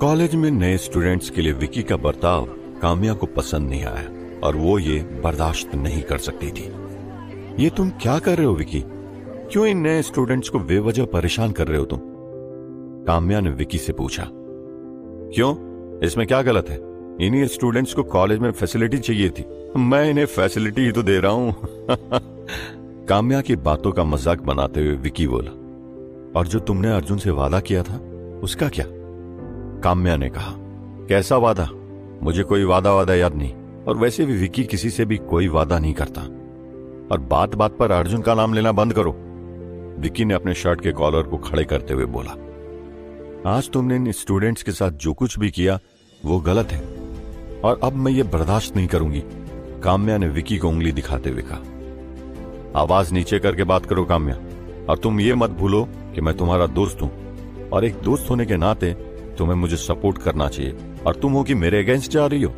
College में नए students के लिए विकी का बर्ताव काम्या को पसंद नहीं आया और वो ये बर्दाश्त नहीं कर सकती थी। ये तुम क्या कर रहे हो विकी? क्यों इन नए स्टूडेंट्स को बेवजह परेशान कर रहे हो तुम? काम्या ने विकी से पूछा। क्यों, इसमें क्या गलत है? इन्हीं स्टूडेंट्स को कॉलेज में फैसिलिटी चाहिए थी, मैं इन्हें फैसिलिटी ही तो दे रहा हूं। काम्या की बातों का मजाक बनाते हुए विकी बोला। और जो तुमने अर्जुन से वादा किया था उसका क्या? काम्या ने कहा। कैसा वादा? मुझे कोई वादा याद नहीं, और वैसे भी विकी किसी से भी कोई वादा नहीं करता। और बात बात पर अर्जुन का नाम लेना बंद करो। विकी ने अपने शर्ट के कॉलर को खड़े करते हुए बोला। आज तुमने इन स्टूडेंट्स के साथ जो कुछ भी किया वो गलत है, और अब मैं ये बर्दाश्त नहीं करूंगी। काम्या ने विकी को उंगली दिखाते हुए कहा। आवाज नीचे करके बात करो काम्या, और तुम ये मत भूलो कि मैं तुम्हारा दोस्त हूं, और एक दोस्त होने के नाते तुम्हें मुझे सपोर्ट करना चाहिए, और तुम हो कि मेरे अगेंस्ट जा रही हो?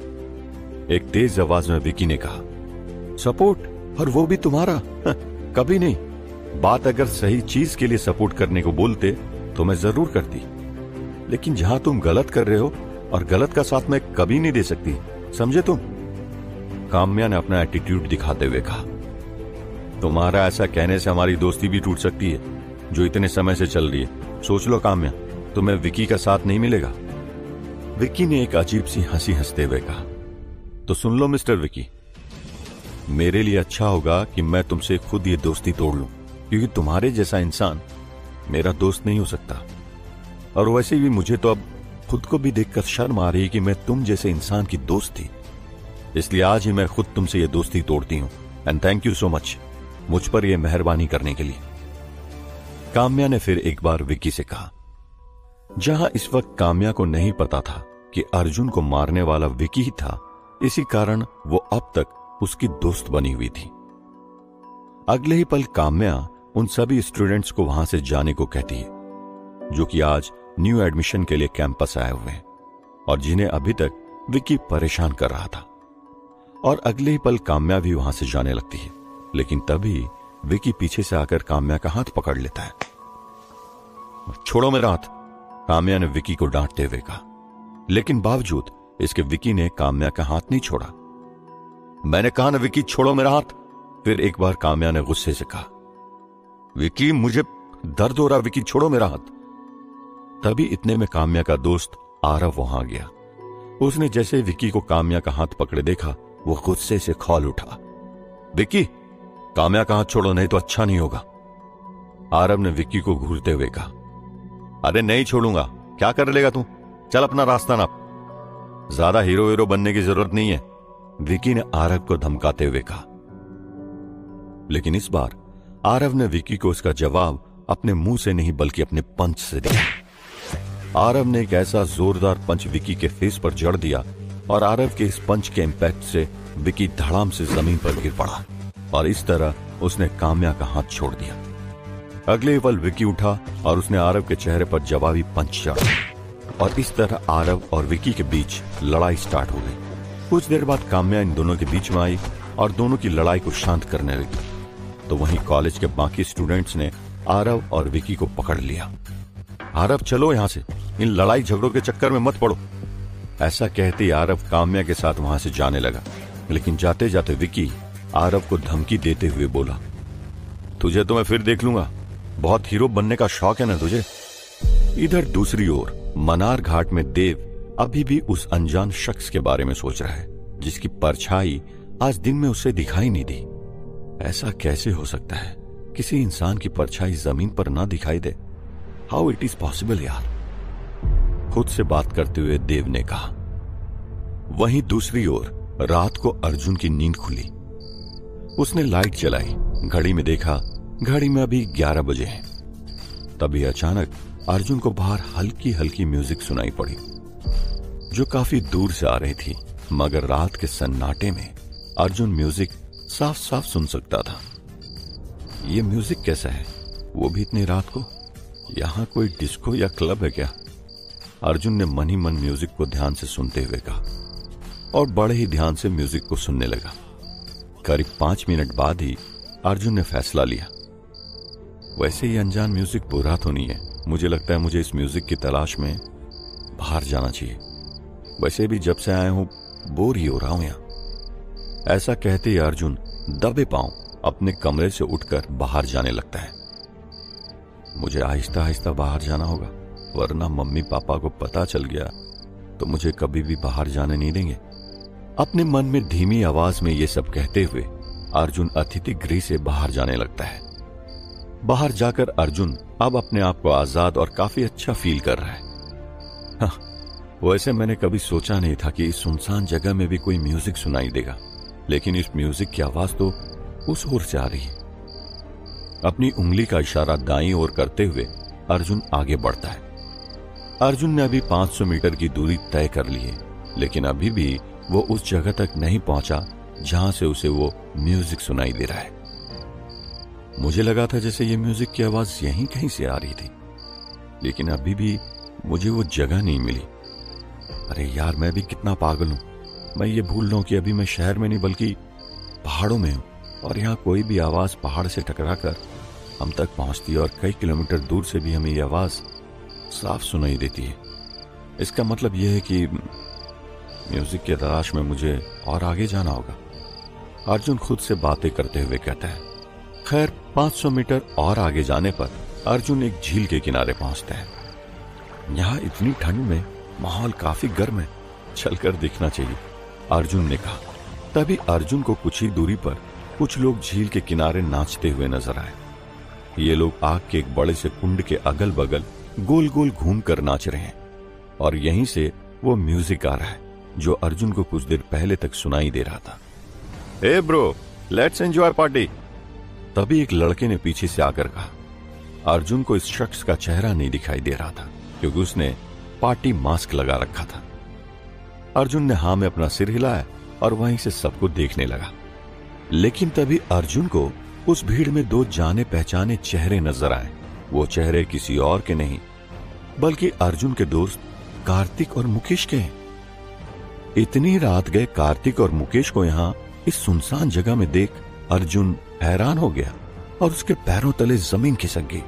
एक तेज आवाज में विकी ने कहा। सपोर्ट? और वो भी तुम्हारा? कभी नहीं। बात अगर सही चीज के लिए सपोर्ट करने को बोलते तो मैं जरूर करती, लेकिन जहां तुम गलत कर रहे हो और गलत का साथ मैं कभी नहीं दे सकती, समझे तुम? काम्या ने अपना एटीट्यूड दिखाते हुए कहा। तुम्हारा ऐसा कहने से हमारी दोस्ती भी टूट सकती है, जो इतने समय से चल रही है। सोच लो काम्या, तुम्हें विकी का साथ नहीं मिलेगा। विकी ने एक अजीब सी हंसी हंसते हुए कहा। तो सुन लो मिस्टर विकी, मेरे लिए अच्छा होगा कि मैं तुमसे खुद ये दोस्ती तोड़ लूं, क्योंकि तुम्हारे जैसा इंसान मेरा दोस्त नहीं हो सकता। और वैसे भी मुझे तो अब खुद को भी देखकर शर्म आ रही है कि मैं तुम जैसे इंसान की दोस्त थी। इसलिए आज ही मैं खुद तुमसे ये दोस्ती तोड़ती हूं। And thank you so much मुझ पर यह मेहरबानी करने के लिए। काम्या ने फिर एक बार विकी से कहा। जहां इस वक्त काम्या को नहीं पता था कि अर्जुन को मारने वाला विकी ही था, इसी कारण वो अब तक उसकी दोस्त बनी हुई थी। अगले ही पल काम्या उन सभी स्टूडेंट्स को वहां से जाने को कहती है, जो कि आज न्यू एडमिशन के लिए कैंपस आए हुए हैं और जिन्हें अभी तक विकी परेशान कर रहा था। और अगले ही पल काम्या भी वहां से जाने लगती है, लेकिन तभी विकी पीछे से आकर काम्या का हाथ पकड़ लेता है। छोड़ो मेरा हाथ, काम्या ने विकी को डांटते हुए कहा। लेकिन बावजूद इसके विकी ने काम्या का हाथ नहीं छोड़ा। मैंने कहा ना विकी, छोड़ो मेरा हाथ। फिर एक बार काम्या ने गुस्से से कहा। विकी, मुझे दर्द हो रहा, विकी छोड़ो मेरा हाथ। तभी इतने में काम्या का दोस्त आरव वहां गया। उसने जैसे विकी को काम्या का हाथ पकड़े देखा, वो गुस्से से खौल उठा। विकी, काम्या का हाथ छोड़ो, नहीं तो अच्छा नहीं होगा। आरव ने विकी को घूरते हुए कहा। अरे नहीं छोड़ूंगा, क्या कर लेगा तू? चल अपना रास्ता नाप। ज्यादा हीरो बनने की जरूरत नहीं है, विकी ने आरव को धमकाते हुए कहा। लेकिन इस बार आरव ने विकी को उसका जवाब अपने मुंह से नहीं बल्कि अपने पंच से दिया। आरव ने एक ऐसा जोरदार पंच विकी के फेस पर जड़ दिया और आरव के इस पंच के इंपैक्ट से विकी धड़ाम से जमीन पर गिर पड़ा और इस तरह उसने काम्या का हाथ छोड़ दिया। अगले पल विकी उठा और उसने आरव के चेहरे पर जवाबी पंच चढ़ा और इस तरह आरव और विकी के बीच लड़ाई स्टार्ट हो गई। कुछ देर बाद काम्या इन दोनों के बीच में आई और दोनों की लड़ाई को शांत करने लगी। तो वहीं कॉलेज के बाकी स्टूडेंट्स ने आरव और विकी को पकड़ लिया। आरव, चलो यहां से, इन लड़ाई झगड़ों के चक्कर में मत पड़ो। ऐसा कहते ही आरव काम्या के साथ वहां से जाने लगा, लेकिन जाते जाते विकी आरव को धमकी देते हुए बोला, तुझे तो मैं फिर देख लूंगा, बहुत हीरो बनने का शौक है ना तुझे। इधर दूसरी ओर मनार घाट में देव अभी भी उस अनजान शख्स के बारे में सोच रहा है, जिसकी परछाई आज दिन में उसे दिखाई नहीं दी। ऐसा कैसे हो सकता है, किसी इंसान की परछाई जमीन पर ना दिखाई दे? हाउ इट इज पॉसिबल यार? खुद से बात करते हुए देव ने कहा। वहीं दूसरी ओर रात को अर्जुन की नींद खुली। उसने लाइट जलाई, घड़ी में देखा, घड़ी में अभी 11 बजे हैं। तभी अचानक अर्जुन को बाहर हल्की हल्की म्यूजिक सुनाई पड़ी, जो काफी दूर से आ रही थी, मगर रात के सन्नाटे में अर्जुन म्यूजिक साफ साफ सुन सकता था। ये म्यूजिक कैसा है, वो भी इतनी रात को? यहां कोई डिस्को या क्लब है क्या? अर्जुन ने मन ही मन म्यूजिक को ध्यान से सुनते हुए कहा और बड़े ही ध्यान से म्यूजिक को सुनने लगा। करीब 5 मिनट बाद ही अर्जुन ने फैसला लिया, वैसे ही अनजान म्यूजिक बुरा तो नहीं है, मुझे लगता है मुझे इस म्यूजिक की तलाश में बाहर जाना चाहिए। वैसे भी जब से आया हूं बोर ही हो रहा हूं यहां। ऐसा कहते ही अर्जुन दबे पांव अपने कमरे से उठकर बाहर जाने लगता है। मुझे आहिस्ता आहिस्ता बाहर जाना होगा, वरना मम्मी पापा को पता चल गया तो मुझे कभी भी बाहर जाने नहीं देंगे। अपने मन में धीमी आवाज में ये सब कहते हुए अर्जुन अतिथि गृह से बाहर जाने लगता है। बाहर जाकर अर्जुन अब अपने आप को आजाद और काफी अच्छा फील कर रहा है। हाँ, वैसे मैंने कभी सोचा नहीं था कि इस सुनसान जगह में भी कोई म्यूजिक सुनाई देगा, लेकिन इस म्यूजिक की आवाज तो उस ओर से आ रही है। अपनी उंगली का इशारा दाईं ओर करते हुए अर्जुन आगे बढ़ता है। अर्जुन ने अभी 500 मीटर की दूरी तय कर ली है, लेकिन अभी भी वो उस जगह तक नहीं पहुंचा जहां से उसे वो म्यूजिक सुनाई दे रहा है। मुझे लगा था जैसे ये म्यूजिक की आवाज यहीं कहीं से आ रही थी, लेकिन अभी भी मुझे वो जगह नहीं मिली। अरे यार, मैं भी कितना पागल हूं। मैं ये भूल रहा हूं कि अभी मैं शहर में नहीं बल्कि पहाड़ों में हूं, और यहाँ कोई भी आवाज पहाड़ से टकराकर हम तक पहुंचती है और कई किलोमीटर दूर से भी हमें ये आवाज साफ सुनाई देती है। इसका मतलब यह है कि म्यूजिक की तलाश में मुझे और आगे जाना होगा, अर्जुन खुद से बातें करते हुए कहता है। खैर 500 मीटर और आगे जाने पर अर्जुन एक झील के किनारे पहुंचता है। यहाँ इतनी ठंड में माहौल काफी गर्म है, चलकर देखना चाहिए, अर्जुन ने कहा। तभी अर्जुन को कुछ ही दूरी पर कुछ लोग झील के किनारे नाचते हुए नजर आए। ये लोग आग के एक बड़े से कुंड के अगल बगल गोल गोल घूमकर नाच रहे हैं, और यहीं से वो म्यूजिक आ रहा है जो अर्जुन को कुछ देर पहले तक सुनाई दे रहा था। Hey bro, let's enjoy party. तभी एक लड़के ने पीछे से आकर कहा। अर्जुन को इस शख्स का चेहरा नहीं दिखाई दे रहा था, क्योंकि उसने पार्टी मास्क लगा रखा था। अर्जुन ने हाँ में अपना सिर हिलाया और वहीं से सबको देखने लगा। लेकिन तभी अर्जुन को उस भीड़ में दो जाने पहचाने चेहरे नजर आए। वो चेहरे किसी और के नहीं बल्कि अर्जुन के दोस्त कार्तिक और मुकेश के हैं। इतनी रात गए कार्तिक और मुकेश को यहाँ इस सुनसान जगह में देख अर्जुन हैरान हो गया और उसके पैरों तले जमीन खिसक गई।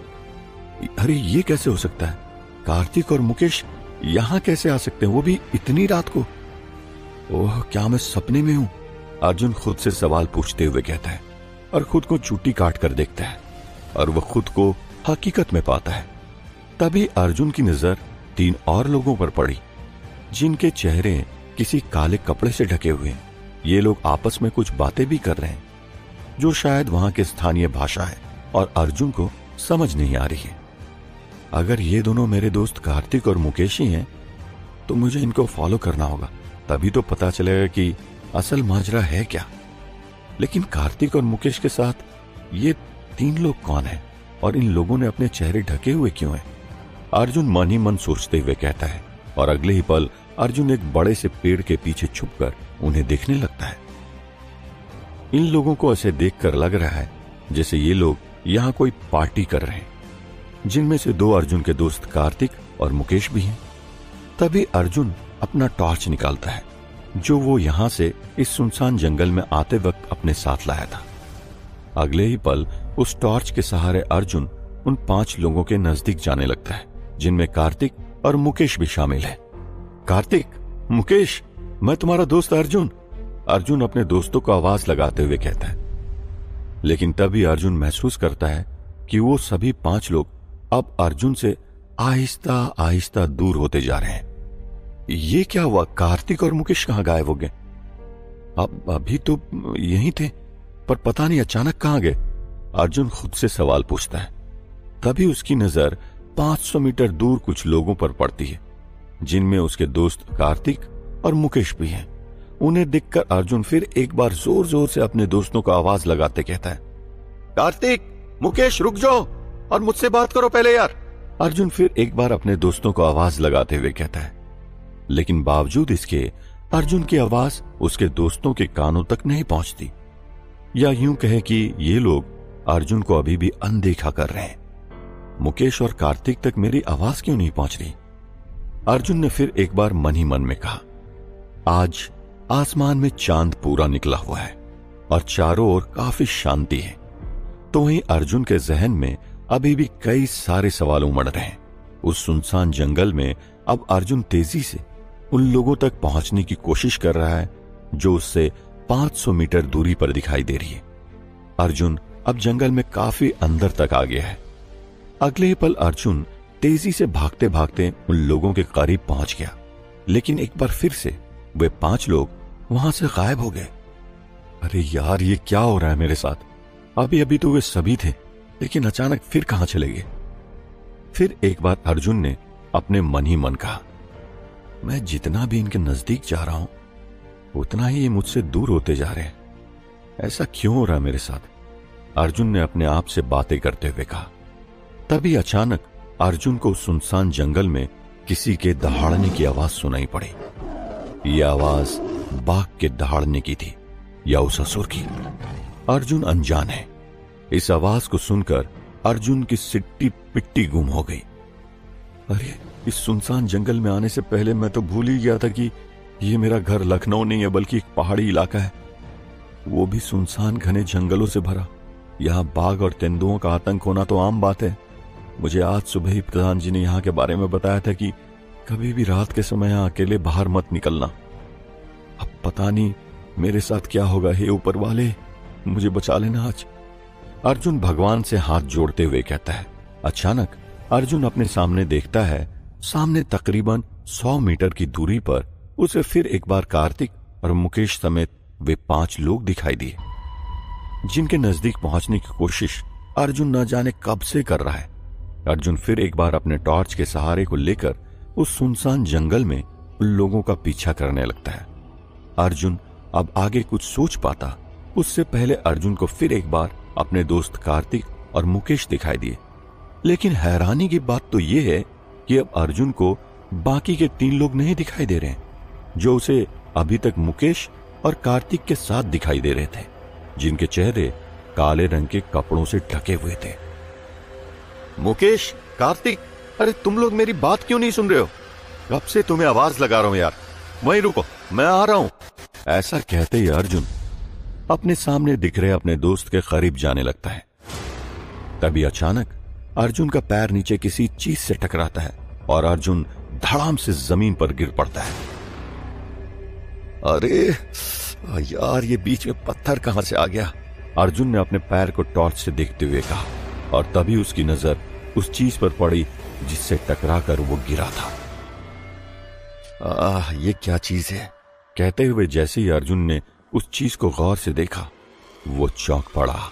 अरे ये कैसे हो सकता है? कार्तिक और मुकेश यहाँ कैसे आ सकते हैं, वो भी इतनी रात को? ओह, क्या मैं सपने में हूं? अर्जुन खुद से सवाल पूछते हुए कहता है और खुद को चुट्टी काट कर देखता है, और वह खुद को हकीकत में पाता है। तभी अर्जुन की नजर 3 और लोगों पर पड़ी, जिनके चेहरे किसी काले कपड़े से ढके हुए हैं। ये लोग आपस में कुछ बातें भी कर रहे हैं, जो शायद वहां के स्थानीय भाषा है और अर्जुन को समझ नहीं आ रही है। अगर ये दोनों मेरे दोस्त कार्तिक और मुकेश ही हैं, तो मुझे इनको फॉलो करना होगा, तभी तो पता चलेगा कि असल माजरा है क्या। लेकिन कार्तिक और मुकेश के साथ ये 3 लोग कौन हैं और इन लोगों ने अपने चेहरे ढके हुए क्यों हैं? अर्जुन मन ही मन सोचते हुए कहता है, और अगले ही पल अर्जुन एक बड़े से पेड़ के पीछे छुपकर उन्हें देखने लगता है। इन लोगों को ऐसे देखकर लग रहा है जैसे ये लोग यहाँ कोई पार्टी कर रहे हैं, जिनमें से 2 अर्जुन के दोस्त कार्तिक और मुकेश भी हैं। तभी अर्जुन अपना टॉर्च निकालता है, जो वो यहां से इस सुनसान जंगल में आते वक्त अपने साथ लाया था। अगले ही पल उस टॉर्च के सहारे अर्जुन उन 5 लोगों के नजदीक जाने लगता है, जिनमें कार्तिक और मुकेश भी शामिल है। कार्तिक, मुकेश, मैं तुम्हारा दोस्त अर्जुन, अर्जुन अपने दोस्तों को आवाज लगाते हुए कहता है। लेकिन तभी अर्जुन महसूस करता है कि वो सभी 5 लोग अब अर्जुन से आहिस्ता आहिस्ता दूर होते जा रहे हैं। ये क्या हुआ? कार्तिक और मुकेश कहां गायब हो गए? अब अभी तो यहीं थे, पर पता नहीं अचानक कहां गए? अर्जुन खुद से सवाल पूछता है। तभी उसकी नजर 500 मीटर दूर कुछ लोगों पर पड़ती है, जिनमें उसके दोस्त कार्तिक और मुकेश भी हैं। उन्हें देखकर अर्जुन फिर एक बार जोर जोर से अपने दोस्तों को आवाज लगाते कहता है, कार्तिक, मुकेश, रुक जाओ और मुझसे बात करो पहले यार। अर्जुन फिर एक बार अपने दोस्तों को आवाज लगाते हुए कहता है, लेकिन बावजूद इसके अर्जुन की आवाज उसके दोस्तों के कानों तक नहीं पहुंचती, या यूं कहे कि ये लोग अर्जुन को अभी भी अनदेखा कर रहे हैं। मुकेश और कार्तिक तक मेरी आवाज क्यों नहीं पहुंच रही? अर्जुन ने फिर एक बार मन ही मन में कहा। आज आसमान में चांद पूरा निकला हुआ है और चारों ओर काफी शांति है। तो वहीं अर्जुन के जहन में अभी भी कई सारे सवाल उमड़ रहे हैं। उस सुनसान जंगल में अब अर्जुन तेजी से उन लोगों तक पहुंचने की कोशिश कर रहा है जो उससे 500 मीटर दूरी पर दिखाई दे रही है। अर्जुन अब जंगल में काफी अंदर तक आ गया है। अगले ही पल अर्जुन तेजी से भागते भागते उन लोगों के करीब पहुंच गया, लेकिन एक बार फिर से वे 5 लोग वहां से गायब हो गए। अरे यार, ये क्या हो रहा है मेरे साथ? अभी अभी तो वे सभी थे, लेकिन अचानक फिर कहां चले गए? फिर एक बार अर्जुन ने अपने मन ही मन कहा, मैं जितना भी इनके नजदीक जा रहा हूं उतना ही ये मुझसे दूर होते जा रहे हैं। ऐसा क्यों हो रहा है मेरे साथ? अर्जुन ने अपने आप से बातें करते हुए कहा। तभी अचानक अर्जुन को सुनसान जंगल में किसी के दहाड़ने की आवाज सुनाई पड़ी। यह आवाज बाघ के दहाड़ने की थी या उस असुर की। अर्जुन अनजान है। इस आवाज को सुनकर अर्जुन की सिट्टी पिट्टी गुम हो गई। अरे, इस सुनसान जंगल में आने से पहले मैं तो भूल ही गया था कि ये मेरा घर लखनऊ नहीं है बल्कि एक पहाड़ी इलाका है, वो भी सुनसान घने जंगलों से भरा। यहाँ बाघ और तेंदुओं का आतंक होना तो आम बात है। मुझे आज सुबह ही प्रधान जी ने यहाँ के बारे में बताया था कि कभी भी रात के समय यहाँ अकेले बाहर मत निकलना। अब पता नहीं मेरे साथ क्या होगा। हे ऊपर वाले, मुझे बचा लेना आज। अर्जुन भगवान से हाथ जोड़ते हुए कहता है। अचानक अर्जुन अपने सामने देखता है, सामने तकरीबन 100 मीटर की दूरी पर उसे फिर एक बार कार्तिक और मुकेश समेत वे 5 लोग दिखाई दिए, जिनके नजदीक पहुंचने की कोशिश अर्जुन न जाने कब से कर रहा है। अर्जुन फिर एक बार अपने टॉर्च के सहारे को लेकर उस सुनसान जंगल में उन लोगों का पीछा करने लगता है। अर्जुन अब आगे कुछ सोच पाता उससे पहले अर्जुन को फिर एक बार अपने दोस्त कार्तिक और मुकेश दिखाई दिए। लेकिन हैरानी की बात तो यह है कि अब अर्जुन को बाकी के 3 लोग नहीं दिखाई दे रहे हैं, जो उसे अभी तक मुकेश और कार्तिक के साथ दिखाई दे रहे थे, जिनके चेहरे काले रंग के कपड़ों से ढके हुए थे। मुकेश, कार्तिक, अरे तुम लोग मेरी बात क्यों नहीं सुन रहे हो? कब से तुम्हें आवाज लगा रहा हूं यार, वहीं रुको, मैं आ रहा हूं। ऐसा कहते ही अर्जुन अपने सामने दिख रहे अपने दोस्त के करीब जाने लगता है। तभी अचानक अर्जुन का पैर नीचे किसी चीज से टकराता है और अर्जुन धड़ाम से जमीन पर गिर पड़ता है। अरे यार, ये बीच में पत्थर कहां से आ गया? अर्जुन ने अपने पैर को टॉर्च से देखते हुए कहा, और तभी उसकी नजर उस चीज पर पड़ी जिससे टकराकर वो गिरा था। ये क्या चीज है? कहते हुए जैसे ही अर्जुन ने उस चीज को गौर से देखा, वो चौंक पड़ा।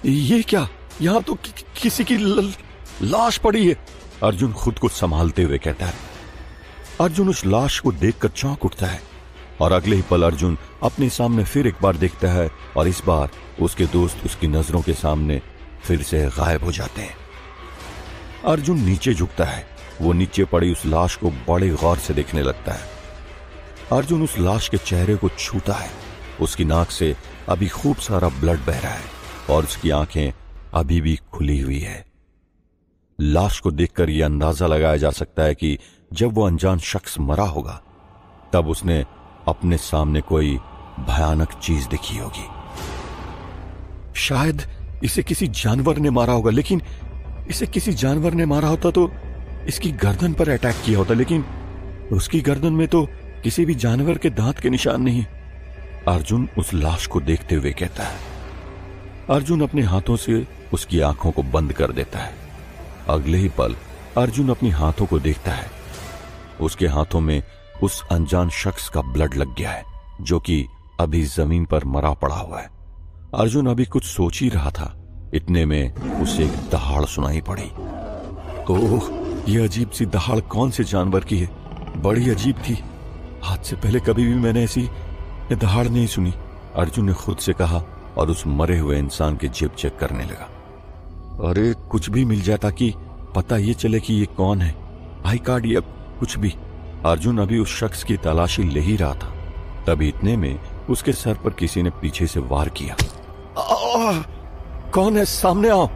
ये क्या? यहां तो किसी की लाश पड़ी है। अर्जुन खुद को संभालते हुए कहता है। अर्जुन उस लाश को देखकर चौंक उठता है और अगले ही पल अर्जुन अपने सामने फिर एक बार देखता है और इस बार उसके दोस्त उसकी नजरों के सामने फिर से गायब हो जाते हैं। अर्जुन नीचे झुकता है। वो नीचे पड़ी उस लाश को बड़े गौर से देखने लगता है। अर्जुन उस लाश के चेहरे को छूता है। उसकी नाक से अभी खूब सारा ब्लड बह रहा है और उसकी आंखें अभी भी खुली हुई है। लाश को देखकर यह अंदाजा लगाया जा सकता है कि जब वो अनजान शख्स मरा होगा तब उसने अपने सामने कोई भयानक चीज देखी होगी। शायद इसे किसी जानवर ने मारा होगा, लेकिन इसे किसी जानवर ने मारा होता तो इसकी गर्दन पर अटैक किया होता, लेकिन उसकी गर्दन में तो किसी भी जानवर के दांत के निशान नहीं। अर्जुन उस लाश को देखते हुए कहता है। अर्जुन अपने हाथों से उसकी आंखों को बंद कर देता है। अगले ही पल अर्जुन अपनी हाथों को देखता है। उसके हाथों में उस अनजान शख्स का ब्लड लग गया है, जो कि अभी जमीन पर मरा पड़ा हुआ है। अर्जुन अभी कुछ सोच ही रहा था, इतने में उसे एक दहाड़ सुनाई पड़ी। ओह, यह अजीब सी दहाड़ कौन से जानवर की है? बड़ी अजीब थी। आज से पहले कभी भी मैंने ऐसी दहाड़ नहीं सुनी, अर्जुन ने खुद से कहा और उस मरे हुए इंसान की जेब चेक करने लगा। अरे कुछ भी मिल जाए ताकि पता ये चले कि ये कौन है, आई कार्ड या कुछ भी। अर्जुन अभी उस शख्स की तलाशी ले ही रहा था, तभी इतने में उसके सर पर किसी ने पीछे से वार किया। कौन है? सामने आओ।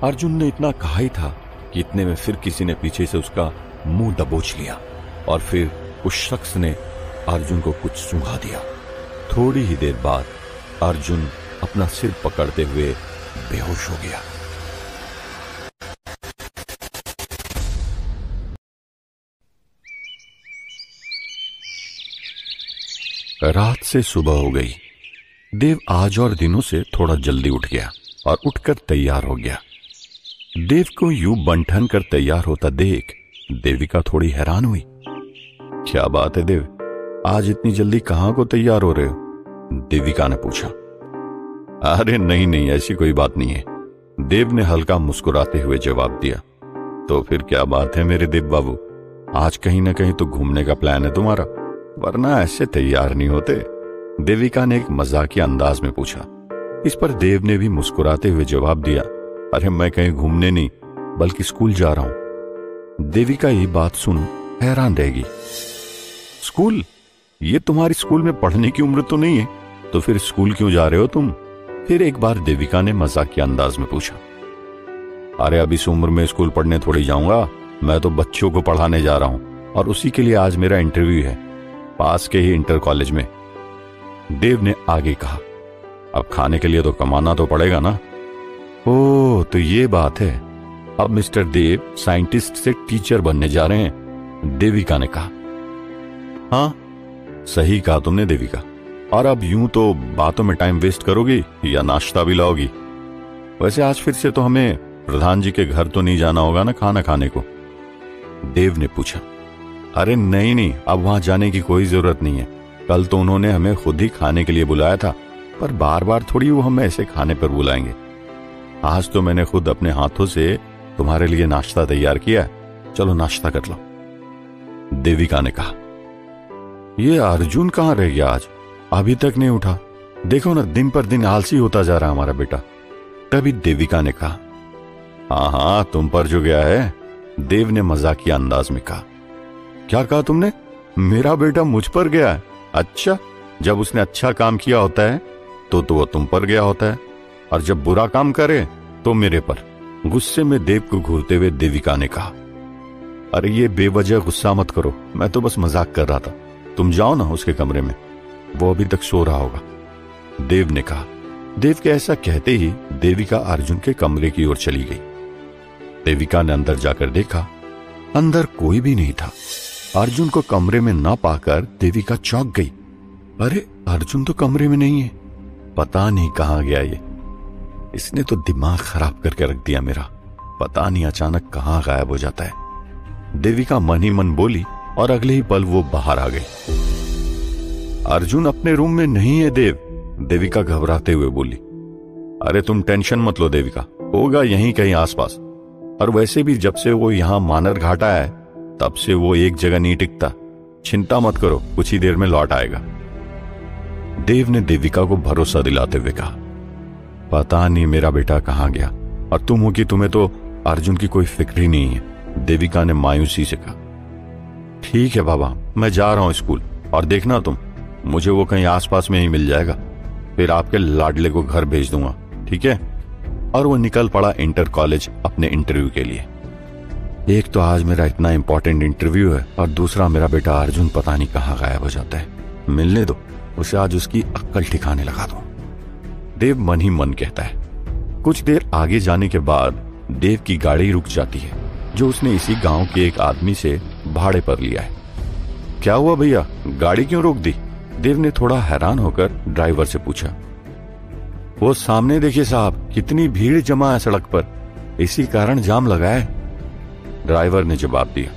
अर्जुन ने इतना कहा ही था कि इतने में फिर किसी ने पीछे से उसका मुंह दबोच लिया और फिर उस शख्स ने अर्जुन को कुछ सूंघा दिया। थोड़ी ही देर बाद अर्जुन अपना सिर पकड़ते हुए बेहोश हो गया। रात से सुबह हो गई। देव आज और दिनों से थोड़ा जल्दी उठ गया और उठकर तैयार हो गया। देव को यूं बंठन कर तैयार होता देख देविका थोड़ी हैरान हुई। क्या बात है देव, आज इतनी जल्दी कहां को तैयार हो रहे हो? देविका ने पूछा। अरे नहीं नहीं, ऐसी कोई बात नहीं है, देव ने हल्का मुस्कुराते हुए जवाब दिया। तो फिर क्या बात है मेरे देव बाबू, आज कहीं ना कहीं तो घूमने का प्लान है तुम्हारा, वरना ऐसे तैयार नहीं होते, देविका ने एक मजाकिया अंदाज में पूछा। इस पर देव ने भी मुस्कुराते हुए जवाब दिया, अरे मैं कहीं घूमने नहीं बल्कि स्कूल जा रहा हूं। देविका ये बात सुन हैरान रहेगी। स्कूल? ये तुम्हारी स्कूल में पढ़ने की उम्र तो नहीं है, तो फिर स्कूल क्यों जा रहे हो तुम? फिर एक बार देविका ने मजाकिया अंदाज में पूछा। अरे अब इस उम्र में स्कूल पढ़ने थोड़ी जाऊंगा, मैं तो बच्चों को पढ़ाने जा रहा हूं और उसी के लिए आज मेरा इंटरव्यू है, पास के ही इंटर कॉलेज में। देव ने आगे कहा, अब खाने के लिए तो कमाना तो पड़ेगा ना। ओह तो ये बात है, अब मिस्टर देव साइंटिस्ट से टीचर बनने जा रहे हैं, देविका ने कहा। हाँ सही कहा तुमने देविका, और अब यूं तो बातों में टाइम वेस्ट करोगी या नाश्ता भी लाओगी? वैसे आज फिर से तो हमें प्रधान जी के घर तो नहीं जाना होगा ना खाना खाने को? देव ने पूछा। अरे नहीं नहीं, अब वहां जाने की कोई जरूरत नहीं है, कल तो उन्होंने हमें खुद ही खाने के लिए बुलाया था, पर बार बार थोड़ी वो हमें ऐसे खाने पर बुलाएंगे। आज तो मैंने खुद अपने हाथों से तुम्हारे लिए नाश्ता तैयार किया है, चलो नाश्ता कर लो, देविका ने कहा। ये अर्जुन कहाँ रह गया आज, अभी तक नहीं उठा? देखो ना, दिन पर दिन आलसी होता जा रहा हमारा बेटा। तभी देविका ने कहा। हाँ हाँ तुम पर जो गया है, देव ने मजाकिया अंदाज में कहा। क्या कहा तुमने? मेरा बेटा मुझ पर गया है? अच्छा, जब उसने अच्छा काम किया होता है तो वो तुम पर गया होता है, और जब बुरा काम करे तो मेरे पर। गुस्से में देव को घूरते हुए देविका ने कहा। अरे ये बेवजह गुस्सा मत करो, मैं तो बस मजाक कर रहा था, तुम जाओ ना उसके कमरे में, वो अभी तक सो रहा होगा, देव ने कहा। देव के ऐसा कहते ही देविका अर्जुन के कमरे की ओर चली गई। देविका ने अंदर जाकर देखा, अंदर कोई भी नहीं था। अर्जुन को कमरे में ना पाकर देविका चौंक गई। अरे अर्जुन तो कमरे में नहीं है, पता नहीं कहां गया ये, इसने तो दिमाग खराब करके रख दिया मेरा, पता नहीं अचानक कहां गायब हो जाता है, देविका मन ही मन बोली, और अगले ही पल वो बाहर आ गई। अर्जुन अपने रूम में नहीं है देव, देविका घबराते हुए बोली। अरे तुम टेंशन मत लो देविका, होगा यहीं कहीं आसपास, और वैसे भी जब से वो यहां मानर घाट आया है तब से वो एक जगह नहीं टिकता, चिंता मत करो, कुछ ही देर में लौट आएगा, देव ने देविका को भरोसा दिलाते हुए कहा। पता नहीं मेरा बेटा कहां गया, और तुम हो कि तुम्हें तो अर्जुन की कोई फिक्र ही नहीं है, देविका ने मायूसी से कहा। ठीक है बाबा, मैं जा रहा हूं स्कूल, और देखना तुम, मुझे वो कहीं आसपास में ही मिल जाएगा, फिर आपके लाडले को घर भेज दूंगा, ठीक है? और वो निकल पड़ा इंटर कॉलेज अपने इंटरव्यू के लिए। एक तो आज मेरा इतना इंपॉर्टेंट इंटरव्यू है, और दूसरा मेरा बेटा अर्जुन पता नहीं कहां गायब हो जाता है, मिलने दो उसे, आज उसकी अक्ल ठिकाने लगा दो, देव मन ही मन कहता है। कुछ देर आगे जाने के बाद देव की गाड़ी रुक जाती है, जो उसने इसी गांव के एक आदमी से भाड़े पर लिया है। क्या हुआ भैया, गाड़ी क्यों रोक दी? देव ने थोड़ा हैरान होकर ड्राइवर से पूछा। वो सामने देखिए साहब, कितनी भीड़ जमा है सड़क पर, इसी कारण जाम लगा है, ड्राइवर ने जवाब दिया।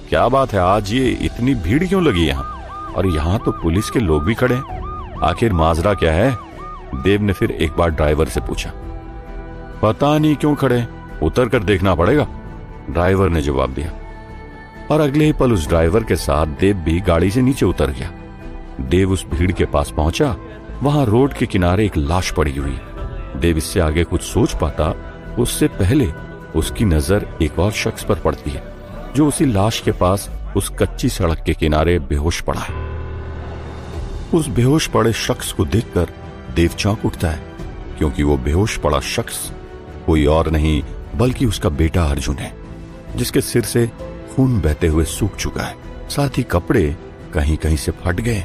क्या बात है, आज ये इतनी भीड़ क्यों लगी यहाँ, और यहाँ तो पुलिस के लोग भी खड़े हैं, आखिर माजरा क्या है? देव ने फिर एक बार ड्राइवर से पूछा। पता नहीं क्यों खड़े, उतर कर देखना पड़ेगा, ड्राइवर ने जवाब दिया। और अगले ही पल उस ड्राइवर के साथ देव भी गाड़ी से नीचे उतर गया। देव उस भीड़ के पास पहुंचा, वहां रोड के किनारे एक लाश पड़ी हुई। देव इससे आगे कुछ सोच पाता उससे पहले उसकी नजर एक और शख्स पर पड़ती है, जो उसी लाश के पास उस कच्ची सड़क के किनारे बेहोश पड़ा है। उस बेहोश पड़े शख्स को देखकर देव चौंक उठता है, क्योंकि वो बेहोश पड़ा शख्स कोई और नहीं बल्कि उसका बेटा अर्जुन है, जिसके सिर से खून बहते हुए सूख चुका है, साथ ही कपड़े कहीं कहीं से फट गए।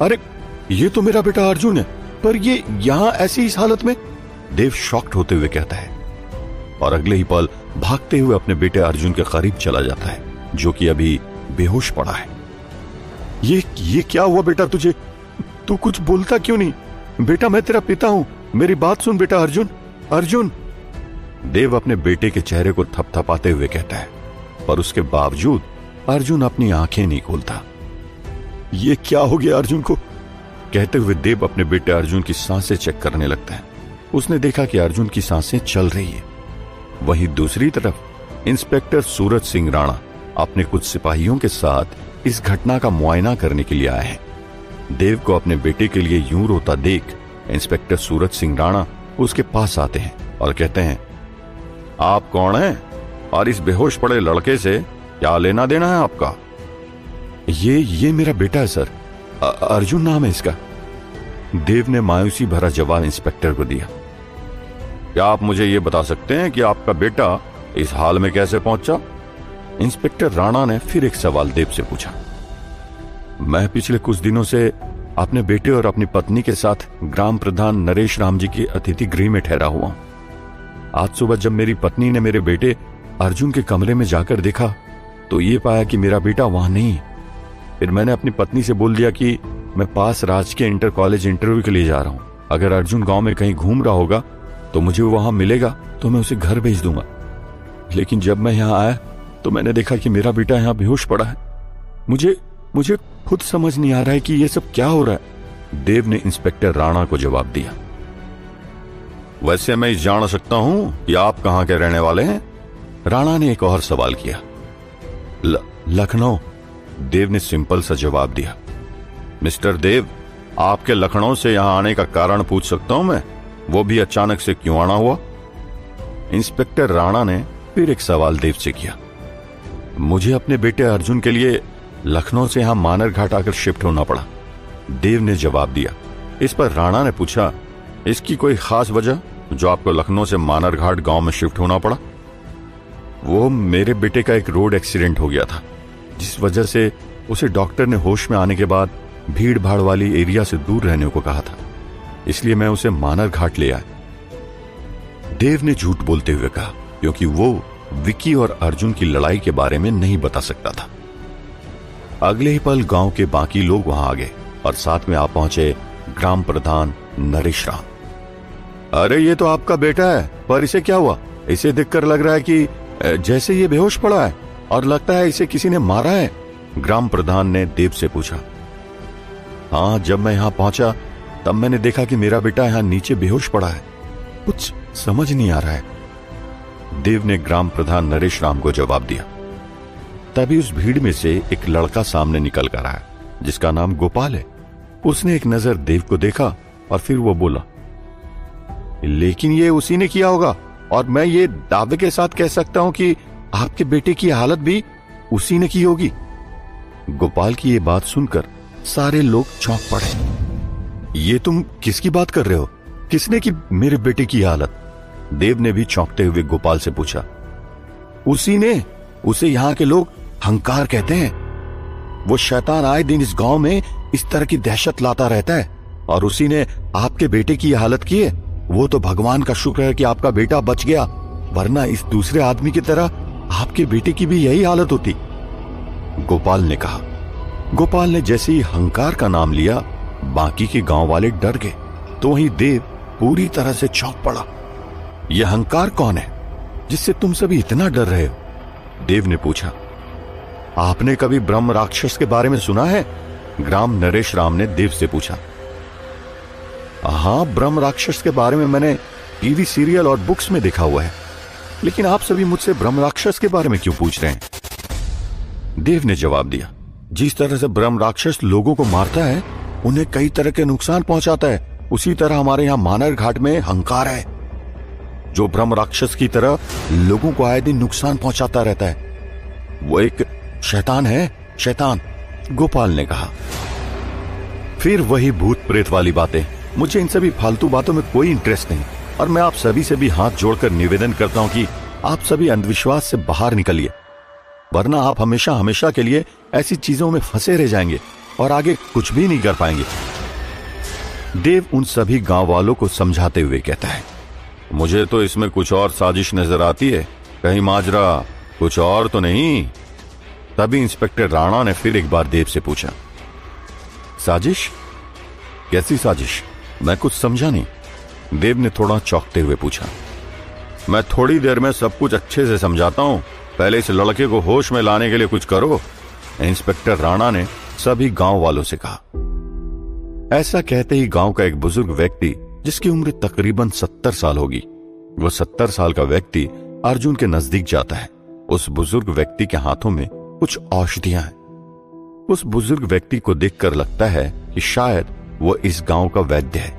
अरे ये तो मेरा बेटा अर्जुन है, पर ये यहां ऐसी इस हालत में, देव शॉक्ड होते हुए कहता है, और अगले ही पल भागते हुए अपने बेटे अर्जुन के करीब चला जाता है, जो कि अभी बेहोश पड़ा है। ये क्या हुआ बेटा तुझे? तू कुछ बोलता क्यों नहीं? बेटा मैं तेरा पिता हूं, मेरी बात सुन बेटा। अर्जुन, अर्जुन। देव अपने बेटे के चेहरे को थपथपाते हुए कहता है, पर उसके बावजूद अर्जुन अपनी आंखें नहीं खोलता। ये क्या हो गया अर्जुन को? कहते हुए देव अपने बेटे अर्जुन की सांसें चेक करने लगता है। उसने देखा कि अर्जुन की सांसें चल रही है। वहीं दूसरी तरफ इंस्पेक्टर सूरज सिंह राणा अपने कुछ सिपाहियों के साथ इस घटना का मुआयना करने के लिए आए हैं। देव को अपने बेटे के लिए यूं रोता देख इंस्पेक्टर सूरज सिंह राणा उसके पास आते हैं और कहते हैं, आप कौन हैं और इस बेहोश पड़े लड़के से क्या लेना देना है आपका? ये मेरा बेटा है सर, अर्जुन नाम है इसका। देव ने मायूसी भरा जवाब इंस्पेक्टर को दिया। क्या आप मुझे ये बता सकते हैं कि आपका बेटा इस हाल में कैसे पहुंचा? इंस्पेक्टर राणा ने फिर एक सवाल देव से पूछा। मैं पिछले कुछ दिनों से अपने बेटे और अपनी पत्नी के साथ ग्राम प्रधान नरेश राम जी के अतिथि गृह में ठहरा हुआ। आज सुबह जब मेरी पत्नी ने मेरे बेटे अर्जुन के कमरे में जाकर देखा तो ये पाया कि मेरा बेटा वहां नहीं है। फिर मैंने अपनी पत्नी से बोल दिया कि मैं पास राजकीय इंटर कॉलेज इंटरव्यू के लिए जा रहा हूं। अगर अर्जुन गांव में कहीं घूम रहा होगा तो मुझे वहां मिलेगा तो मैं उसे घर भेज दूंगा। लेकिन जब मैं यहां आया तो मैंने देखा कि मेरा बेटा यहां बेहोश पड़ा है। मुझे खुद समझ नहीं आ रहा है कि यह सब क्या हो रहा है। देव ने इंस्पेक्टर राणा को जवाब दिया। वैसे मैं जान सकता हूं कि आप कहां के रहने वाले हैं? राणा ने एक और सवाल किया। लखनऊ, देव ने सिंपल सा जवाब दिया। मिस्टर देव, आपके लखनऊ से यहां आने का कारण पूछ सकता हूं मैं? वो भी अचानक से क्यों आना हुआ? इंस्पेक्टर राणा ने फिर एक सवाल देव से किया। मुझे अपने बेटे अर्जुन के लिए लखनऊ से यहां मानर घाट आकर शिफ्ट होना पड़ा, देव ने जवाब दिया। इस पर राणा ने पूछा, इसकी कोई खास वजह जो आपको लखनऊ से मानर घाट गांव में शिफ्ट होना पड़ा? वो मेरे बेटे का एक रोड एक्सीडेंट हो गया था, जिस वजह से उसे डॉक्टर ने होश में आने के बाद भीड़ भाड़ वाली एरिया से दूर रहने को कहा था, इसलिए मैं उसे मानर घाट ले आया। देव ने झूठ बोलते हुए कहा, क्योंकि वो विकी और अर्जुन की लड़ाई के बारे में नहीं बता सकता था। अगले ही पल गांव के बाकी लोग वहां आ गए और साथ में आ पहुंचे ग्राम प्रधान नरेश राम। अरे ये तो आपका बेटा है, पर इसे क्या हुआ? इसे देखकर लग रहा है कि जैसे ये बेहोश पड़ा है और लगता है इसे किसी ने मारा है, ग्राम प्रधान ने देव से पूछा। हाँ, जब मैं यहां पहुंचा तब मैंने देखा कि मेरा बेटा यहां नीचे बेहोश पड़ा है। कुछ समझ नहीं आ रहा है, देव ने ग्राम प्रधान नरेश राम को जवाब दिया। तभी उस भीड़ में से एक लड़का सामने निकल कर आया, जिसका नाम गोपाल है। उसने एक नजर देव को देखा और फिर वो बोला, लेकिन ये उसी ने किया होगा, और मैं ये दावे के साथ कह सकता हूं कि आपके बेटे की हालत भी उसी ने की होगी। गोपाल की ये बात सुनकर सारे लोग चौंक पड़े। ये तुम किसकी बात कर रहे हो? किसने की मेरे बेटे की हालत? देव ने भी चौंकते हुए गोपाल से पूछा। उसी ने, उसे यहां के लोग हंकार कहते हैं। वो शैतान आए दिन इस गांव में इस तरह की दहशत लाता रहता है, और उसी ने आपके बेटे की हालत की है। वो तो भगवान का शुक्र है कि आपका बेटा बच गया, वरना इस दूसरे आदमी की तरह आपके बेटे की भी यही हालत होती, गोपाल ने कहा। गोपाल ने जैसे ही हंकार का नाम लिया, बाकी के गांव वाले डर गए, तो वहीं देव पूरी तरह से चौंक पड़ा। यह हंकार कौन है जिससे तुम सभी इतना डर रहे हो? देव ने पूछा। आपने कभी ब्रह्म राक्षस के बारे में सुना है? ग्राम नरेश राम ने देव से पूछा। हाँ, ब्रह्म राक्षस के बारे में मैंने टीवी सीरियल और बुक्स में देखा हुआ है, लेकिन आप सभी मुझसे ब्रह्म राक्षस के बारे में क्यों पूछ रहे हैं? देव ने जवाब दिया। जिस तरह से ब्रह्म राक्षस लोगों को मारता है, उन्हें कई तरह के नुकसान पहुंचाता है, उसी तरह हमारे यहां मानर घाट में हंकार है, जो ब्रह्म राक्षस की तरह लोगों को आए दिन नुकसान पहुंचाता रहता है। वो एक शैतान है, शैतान, गोपाल ने कहा। फिर वही भूत प्रेत वाली बातें। मुझे इन सभी फालतू बातों में कोई इंटरेस्ट नहीं, और मैं आप सभी से भी हाथ जोड़कर निवेदन करता हूं कि आप सभी अंधविश्वास से बाहर निकलिए, वरना आप हमेशा हमेशा के लिए ऐसी चीजों में फंसे रह जाएंगे और आगे कुछ भी नहीं कर पाएंगे। देव उन सभी गांव वालों को समझाते हुए कहता है, मुझे तो इसमें कुछ और साजिश नजर आती है, कहीं माजरा कुछ और तो नहीं? तभी इंस्पेक्टर राणा ने फिर एक बार देव से पूछा, साजिश? कैसी साजिश? मैं कुछ समझा नहीं। देव ने थोड़ा चौंकते हुए पूछा। मैं थोड़ी देर में सब कुछ अच्छे से समझाता हूं, पहले इस लड़के को होश में लाने के लिए कुछ करो, इंस्पेक्टर राणा ने सभी गांव वालों से कहा। ऐसा कहते ही गांव का एक बुजुर्ग व्यक्ति, जिसकी उम्र तकरीबन 70 साल होगी, वो 70 साल का व्यक्ति अर्जुन के नजदीक जाता है। उस बुजुर्ग व्यक्ति के हाथों में कुछ औषधियां हैं। उस बुजुर्ग व्यक्ति को देखकर लगता है कि शायद वो इस गांव का वैद्य है।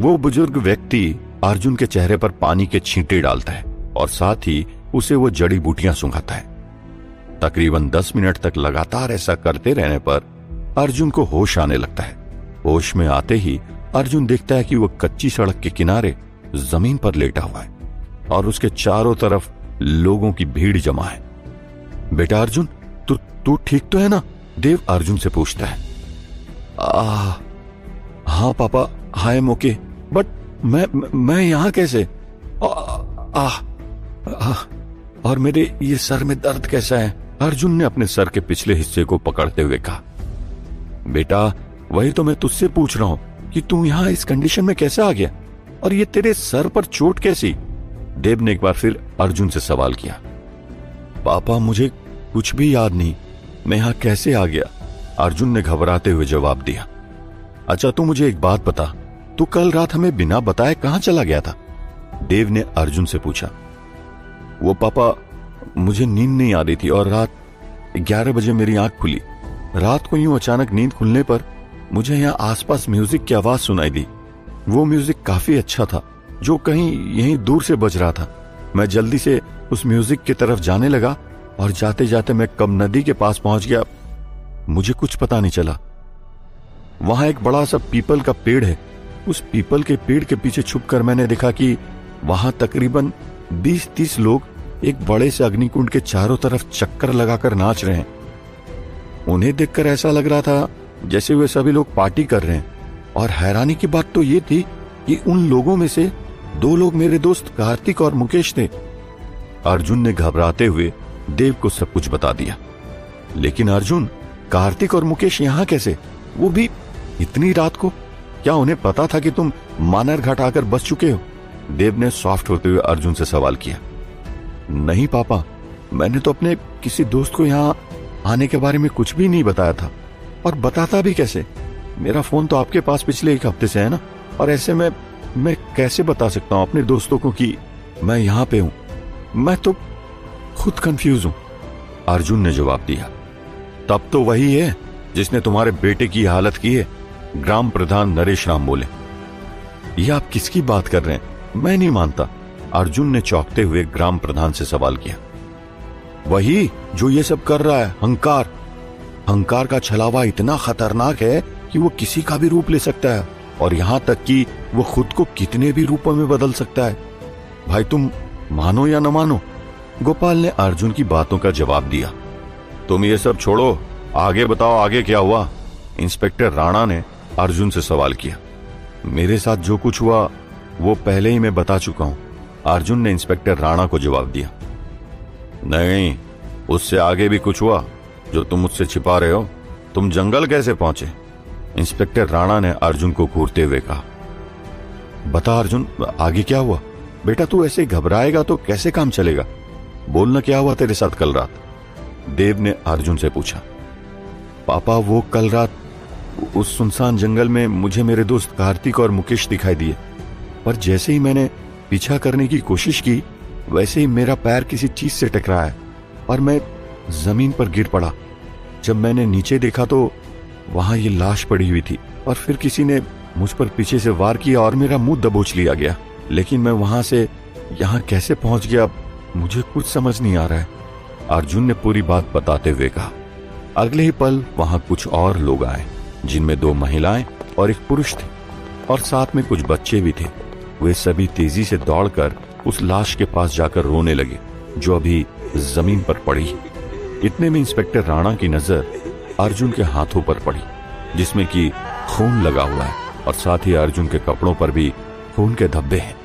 वो बुजुर्ग व्यक्ति अर्जुन के चेहरे पर पानी के छींटे डालता है और साथ ही उसे वो जड़ी बूटियां सूंघाता है। तकरीबन 10 मिनट तक लगातार ऐसा करते रहने पर अर्जुन को होश आने लगता है। होश में आते ही अर्जुन देखता है कि वो कच्ची सड़क के किनारे जमीन पर लेटा हुआ है और उसके चारों तरफ लोगों की भीड़ जमा है। बेटा अर्जुन, तू ठीक तो है ना? देव अर्जुन से पूछता है। हाँ पापा, आई एम ओके, बट मैं यहां कैसे? और मेरे ये सर में दर्द कैसा है? अर्जुन ने अपने सर के पिछले हिस्से को पकड़ते हुए कहा। बेटा, वही तो मैं तुझसे पूछ रहा हूं कि तू यहां इस कंडीशन में कैसे आ गया, और ये तेरे सर पर चोट कैसी? देव ने एक बार फिर अर्जुन से सवाल किया। पापा, मुझे कुछ भी याद नहीं, मैं यहां कैसे आ गया? अर्जुन ने घबराते हुए जवाब दिया। अच्छा, तू मुझे एक बात बता, तू कल रात हमें बिना बताए कहां चला गया था? देव ने अर्जुन से पूछा। वो पापा, मुझे नींद नहीं आ रही थी और रात 11 बजे मेरी आंख खुली। रात को यूं अचानक नींद खुलने पर मुझे यहाँ आसपास म्यूजिक की आवाज सुनाई दी। वो म्यूजिक काफी अच्छा था, जो कहीं यहीं दूर से बज रहा था। मैं जल्दी से उस म्यूजिक की तरफ जाने लगा और जाते जाते मैं कब नदी के पास पहुंच गया, मुझे कुछ पता नहीं चला। वहां एक बड़ा सा पीपल का पेड़ है। उस पीपल के पेड़ के पीछे छुपकर मैंने देखा कि वहां तकरीबन 20-30 लोग एक बड़े से अग्निकुंड के चारों तरफ चक्कर लगाकर नाच रहे हैं। उन्हें देखकर ऐसा लग रहा था जैसे वे सभी लोग पार्टी कर रहे हैं। और हैरानी की बात तो ये थी कि उन लोगों में से 2 लोग मेरे दोस्त कार्तिक और मुकेश थे। अर्जुन ने घबराते हुए देव को सब कुछ बता दिया। लेकिन अर्जुन, कार्तिक और मुकेश यहां कैसे, वो भी इतनी रात को? क्या उन्हें पता था कि तुम मानर घाट आकर बस चुके हो? देव ने सॉफ्ट होते हुए अर्जुन से सवाल किया। नहीं पापा, मैंने तो अपने किसी दोस्त को यहाँ आने के बारे में कुछ भी नहीं बताया था, और बताता भी कैसे? मेरा फोन तो आपके पास पिछले 1 हफ्ते से है ना, और ऐसे में मैं कैसे बता सकता हूँ अपने दोस्तों को कि मैं यहाँ पे हूँ? मैं तो खुद कंफ्यूज हूं, अर्जुन ने जवाब दिया। तब तो वही है जिसने तुम्हारे बेटे की हालत की है, ग्राम प्रधान नरेश राम बोले। ये आप किसकी बात कर रहे हैं? मैं नहीं मानता, अर्जुन ने चौंकते हुए ग्राम प्रधान से सवाल किया। वही जो ये सब कर रहा है, हंकार। हंकार का छलावा इतना खतरनाक है कि वो किसी का भी रूप ले सकता है, और यहां तक कि वो खुद को कितने भी रूपों में बदल सकता है। भाई, तुम मानो या न मानो, गोपाल ने अर्जुन की बातों का जवाब दिया। तुम ये सब छोड़ो, आगे बताओ, आगे क्या हुआ? इंस्पेक्टर राणा ने अर्जुन से सवाल किया। मेरे साथ जो कुछ हुआ वो पहले ही मैं बता चुका हूं, अर्जुन ने इंस्पेक्टर राणा को जवाब दिया। नहीं, उससे आगे भी कुछ हुआ जो तुम मुझसे छिपा रहे हो। तुम जंगल कैसे पहुंचे? इंस्पेक्टर राणा ने अर्जुन को घूरते हुए कहा। बता अर्जुन, आगे क्या हुआ? बेटा, तू ऐसे घबराएगा तो कैसे काम चलेगा? बोलना, क्या हुआ तेरे साथ कल रात? देव ने अर्जुन से पूछा। पापा, वो कल रात उस सुनसान जंगल में मुझे मेरे दोस्त कार्तिक और मुकेश दिखाई दिए, पर जैसे ही मैंने पीछा करने की कोशिश की, वैसे ही मेरा पैर किसी चीज से टकराया और मैं जमीन पर गिर पड़ा। जब मैंने नीचे देखा तो वहां ये लाश पड़ी हुई थी, और फिर किसी ने मुझ पर पीछे से वार किया और मेरा मुंह दबोच लिया गया। लेकिन मैं वहां से यहां कैसे पहुंच गया, मुझे कुछ समझ नहीं आ रहा है, अर्जुन ने पूरी बात बताते हुए कहा। अगले ही पल वहां कुछ और लोग आए, जिनमें 2 महिलाएं और 1 पुरुष थे, और साथ में कुछ बच्चे भी थे। वे सभी तेजी से दौड़कर उस लाश के पास जाकर रोने लगे, जो अभी जमीन पर पड़ी। इतने में इंस्पेक्टर राणा की नजर अर्जुन के हाथों पर पड़ी, जिसमें कि खून लगा हुआ है, और साथ ही अर्जुन के कपड़ों पर भी खून के धब्बे हैं।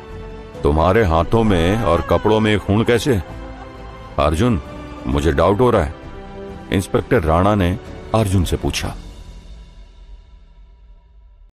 तुम्हारे हाथों में और कपड़ों में खून कैसे? अर्जुन, मुझे डाउट हो रहा है, इंस्पेक्टर राणा ने अर्जुन से पूछा।